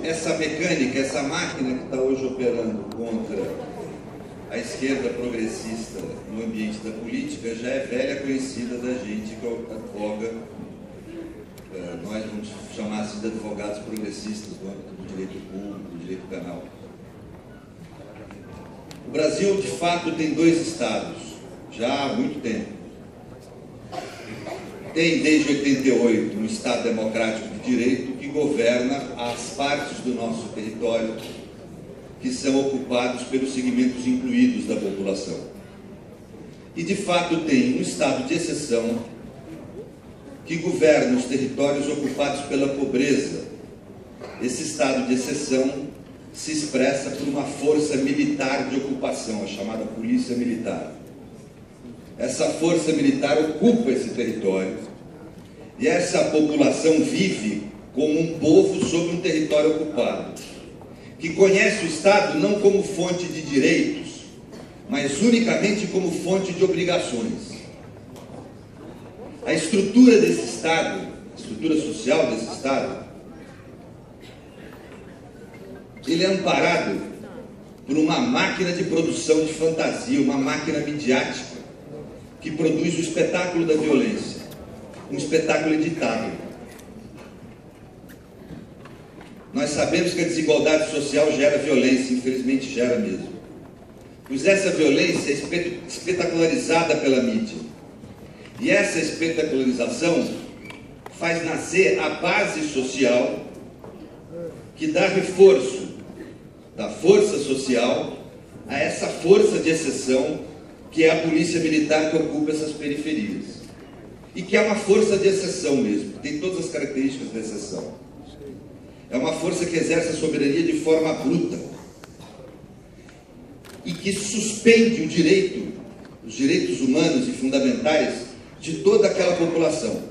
Essa mecânica, essa máquina que está hoje operando contra a esquerda progressista no ambiente da política já é velha conhecida da gente que advoga, nós vamos chamar assim de advogados progressistas no âmbito do direito público, do direito penal. O Brasil, de fato, tem dois estados, já há muito tempo. Tem, desde 88, um Estado democrático de direito que governa as partes do nosso território que são ocupados pelos segmentos incluídos da população. E, de fato, tem um Estado de exceção que governa os territórios ocupados pela pobreza. Esse Estado de exceção se expressa por uma força militar de ocupação, a chamada Polícia Militar. Essa força militar ocupa esse território e essa população vive como um povo sobre um território ocupado, que conhece o Estado não como fonte de direitos, mas unicamente como fonte de obrigações. A estrutura desse Estado, a estrutura social desse Estado, ele é amparado por uma máquina de produção de fantasia, uma máquina midiática, que produz o espetáculo da violência, um espetáculo editado. Nós sabemos que a desigualdade social gera violência, infelizmente gera mesmo. Pois essa violência é espetacularizada pela mídia. E essa espetacularização faz nascer a base social que dá reforço da força social a essa força de exceção que é a polícia militar que ocupa essas periferias. E que é uma força de exceção mesmo, tem todas as características da exceção. É uma força que exerce a soberania de forma bruta e que suspende os direitos humanos e fundamentais de toda aquela população,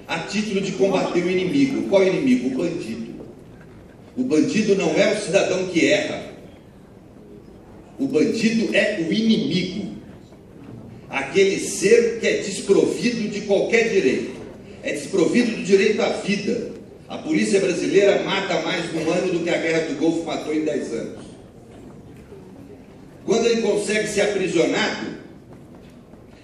a título de combater o inimigo. Qual é o inimigo? O bandido. O bandido não é o cidadão que erra. O bandido é o inimigo, aquele ser que é desprovido de qualquer direito, é desprovido do direito à vida. A polícia brasileira mata mais num ano do que a Guerra do Golfo matou em 10 anos. Quando ele consegue ser aprisionado,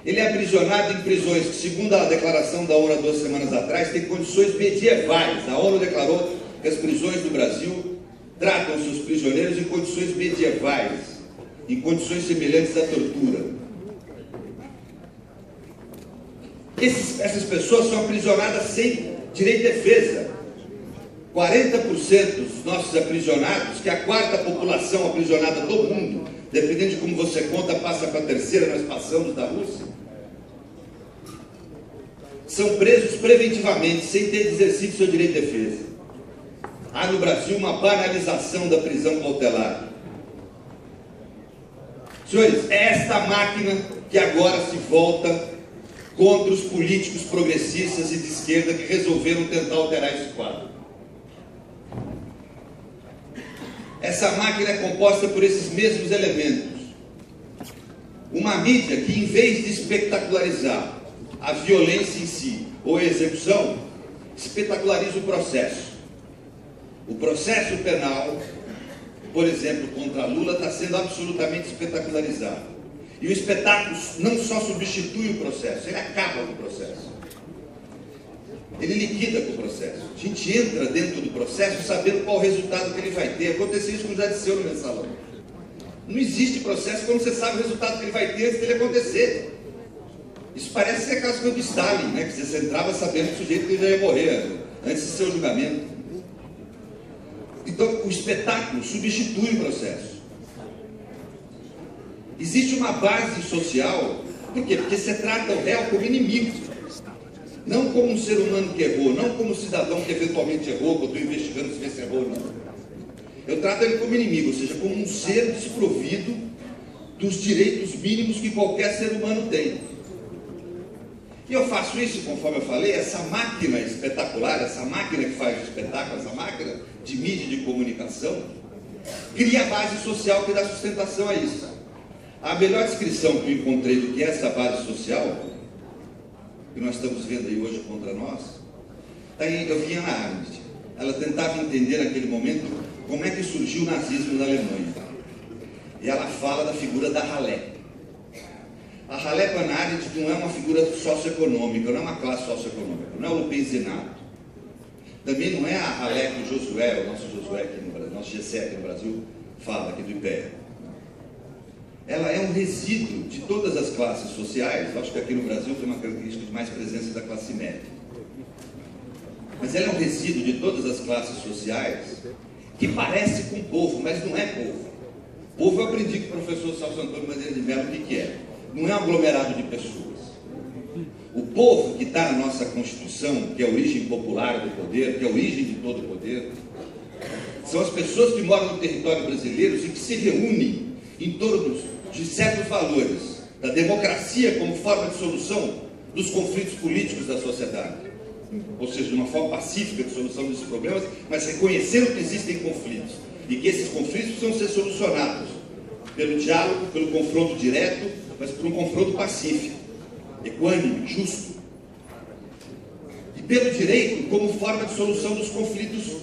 ele é aprisionado em prisões que, segundo a declaração da ONU há 2 semanas atrás, tem condições medievais. A ONU declarou que as prisões do Brasil tratam seus prisioneiros em condições medievais, em condições semelhantes à tortura. Essas pessoas são aprisionadas sem direito de defesa. 40% dos nossos aprisionados, que é a quarta população aprisionada do mundo, dependendo de como você conta, passa para a terceira, nós passamos da Rússia, são presos preventivamente, sem ter exercido seu direito de defesa. Há no Brasil uma banalização da prisão cautelar. Senhores, é esta máquina que agora se volta contra os políticos progressistas e de esquerda que resolveram tentar alterar esse quadro. Essa máquina é composta por esses mesmos elementos. Uma mídia que, em vez de espetacularizar a violência em si ou a execução, espetaculariza o processo. O processo penal, por exemplo, contra Lula, está sendo absolutamente espetacularizado. E o espetáculo não só substitui o processo, ele acaba com o processo. Ele liquida com o processo. A gente entra dentro do processo sabendo qual o resultado que ele vai ter. Aconteceu isso com o José Dirceu no Mensalão. Não existe processo quando você sabe o resultado que ele vai ter antes dele acontecer. Isso parece ser aquelas coisas do Stalin, né? Que você entrava sabendo que o sujeito que já ia morrer antes do seu julgamento. Então, o espetáculo substitui o processo. Existe uma base social. Por quê? Porque você trata o réu como inimigo. Não como um ser humano que errou, não como um cidadão que eventualmente errou, que eu estou investigando se esse errou ou não. Eu trato ele como inimigo, ou seja, como um ser desprovido dos direitos mínimos que qualquer ser humano tem. E eu faço isso, conforme eu falei, essa máquina espetacular, essa máquina que faz o espetáculo, essa máquina de mídia e de comunicação, cria a base social que dá sustentação a isso. A melhor descrição que eu encontrei do que é essa base social, que nós estamos vendo aí hoje contra nós, está em, eu vi Hannah Arendt. ela tentava entender naquele momento como é que surgiu o nazismo na Alemanha. E ela fala da figura da ralé. A ralé para Hannah Arendt não é uma figura socioeconômica, não é uma classe socioeconômica, não é o lupensianato. Também não é a ralé que o Josué, o nosso Josué aqui no Brasil, nosso Gessé aqui no Brasil, fala aqui do Império. Ela é um resíduo de todas as classes sociais. Eu acho que aqui no Brasil tem uma característica de mais presença da classe média. Mas ela é um resíduo de todas as classes sociais que parece com povo, mas não é povo. Povo eu aprendi com o professor Celso Antônio Bandeira de Mello o que é. Não é um aglomerado de pessoas. O povo que está na nossa Constituição, que é a origem popular do poder, que é a origem de todo o poder, são as pessoas que moram no território brasileiro e que se reúnem em torno de certos valores, da democracia como forma de solução dos conflitos políticos da sociedade. Ou seja, de uma forma pacífica de solução desses problemas, mas reconhecendo que existem conflitos e que esses conflitos precisam ser solucionados pelo diálogo, pelo confronto direto, mas por um confronto pacífico, equânime, justo. E pelo direito como forma de solução dos conflitos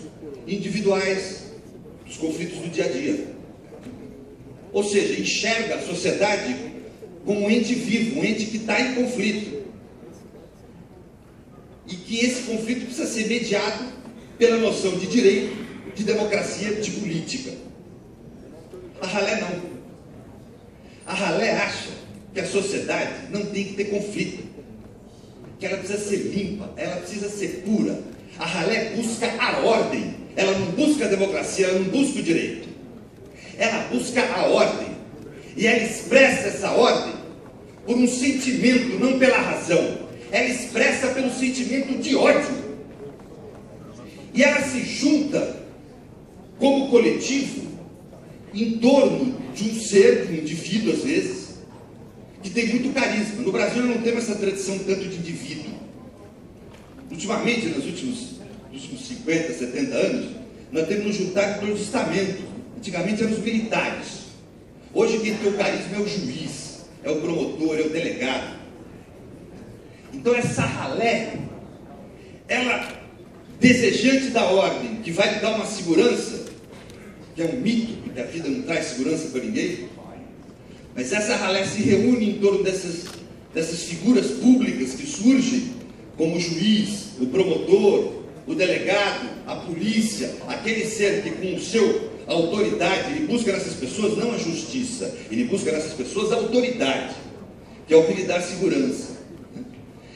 individuais, dos conflitos do dia a dia. Ou seja, enxerga a sociedade como um ente vivo, um ente que está em conflito. E que esse conflito precisa ser mediado pela noção de direito, de democracia, de política. A ralé não. A ralé acha que a sociedade não tem que ter conflito, que ela precisa ser limpa, ela precisa ser pura. A ralé busca a ordem, ela não busca a democracia, ela não busca o direito. Ela busca a ordem, e ela expressa essa ordem por um sentimento, não pela razão. Ela expressa pelo sentimento de ódio. E ela se junta como coletivo em torno de um ser, de um indivíduo às vezes, que tem muito carisma. No Brasil não temos essa tradição tanto de indivíduo. Ultimamente, nos últimos 50, 70 anos, nós temos nos juntado em torno de estamento. Antigamente eram os militares. Hoje quem tem o carisma é o juiz, é o promotor, é o delegado. Então essa ralé, ela, desejante da ordem, que vai lhe dar uma segurança, que é um mito, porque a vida não traz segurança para ninguém, mas essa ralé se reúne em torno dessas figuras públicas que surgem, como o juiz, o promotor, o delegado, a polícia, aquele ser que com o seu autoridade, ele busca nessas pessoas não a justiça, ele busca nessas pessoas a autoridade, que é o que lhe dá segurança.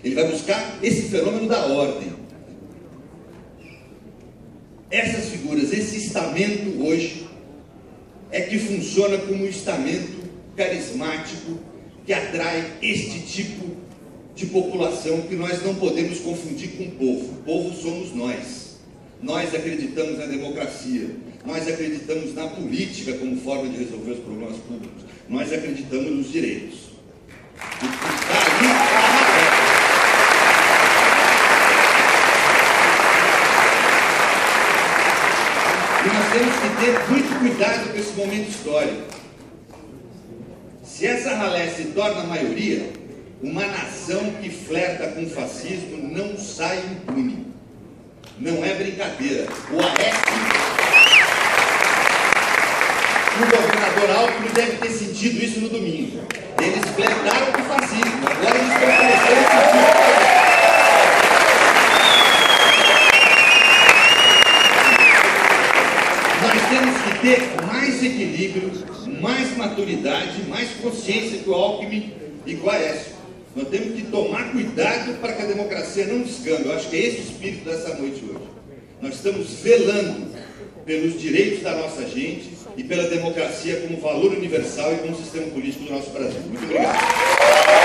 Ele vai buscar esse fenômeno da ordem. Essas figuras, esse estamento hoje, é que funciona como um estamento carismático que atrai este tipo de população que nós não podemos confundir com o povo. O povo somos nós. Nós acreditamos na democracia. Nós acreditamos na política como forma de resolver os problemas públicos. Nós acreditamos nos direitos. E nós temos que ter muito cuidado com esse momento histórico. Se essa ralé se torna a maioria, uma nação que flerta com o fascismo não sai impune. Não é brincadeira. O governador Alckmin deve ter sentido isso no domingo. Eles flertaram com o fascismo. Agora eles estão começando a sentir. Nós temos que ter mais equilíbrio, mais maturidade, mais consciência que o Alckmin e que o Aécio. Nós temos que tomar cuidado para que a democracia não descambe. Eu acho que é esse o espírito dessa noite hoje. Nós estamos velando pelos direitos da nossa gente e pela democracia como valor universal e como sistema político do nosso Brasil. Muito obrigado.